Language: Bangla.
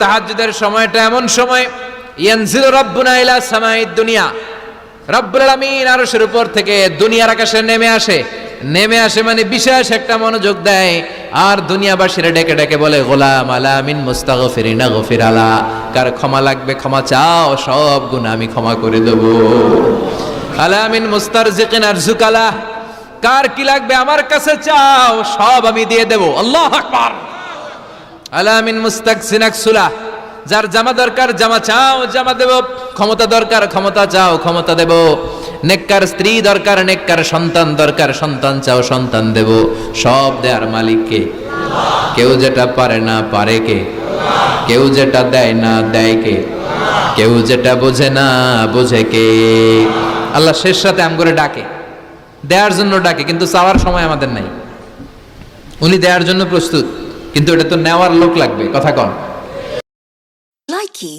তাহাজ্জুদের সময়টা এমন সময় ইয়ানজিলু রাব্বুনা ইলা সামাইদ দুনিয়া, রব্বুল আলামিন আরশের উপর থেকে দুনিয়ার আকাশে নেমে আসে মানে বিশেষ একটা মনোযোগ দেয় আর দুনিয়াবাসীরা ডেকে ডেকে বলে গোলাম আলা মিন মুস্তাগফিরিনা গফির আলা, কার ক্ষমা লাগবে ক্ষমা চাও, সব গুনাহ আমি ক্ষমা করে দেব। আলা মিন মুস্তারজিকিন আরজুকালা, কার কি লাগবে আমার কাছে চাও, সব আমি দিয়ে দেব। আল্লাহু আকবার। আলা মিন মুস্তাকসিন আকসুলা, যার জামা দরকার জামা চাও জামা দেব, ক্ষমতা দরকার ক্ষমতা চাও ক্ষমতা দেব, নেককার স্ত্রী দরকার নেককার সন্তান দরকার সন্তান চাও সন্তান দেব, সব দেয়ার মালিক কে? কেউ যেটা পারে না পারে কে? কেউ যেটা দেয় না দেয় কে? কেউ যেটা বোঝে না বোঝে কে? আল্লাহ শেষ রাতে আম করে ডাকে, দেওয়ার জন্য ডাকে, কিন্তু চাওয়ার সময় আমাদের নাই। উনি দেওয়ার জন্য প্রস্তুত, কিন্তু এটা তো নেওয়ার লোক লাগবে। কথা কন। Likey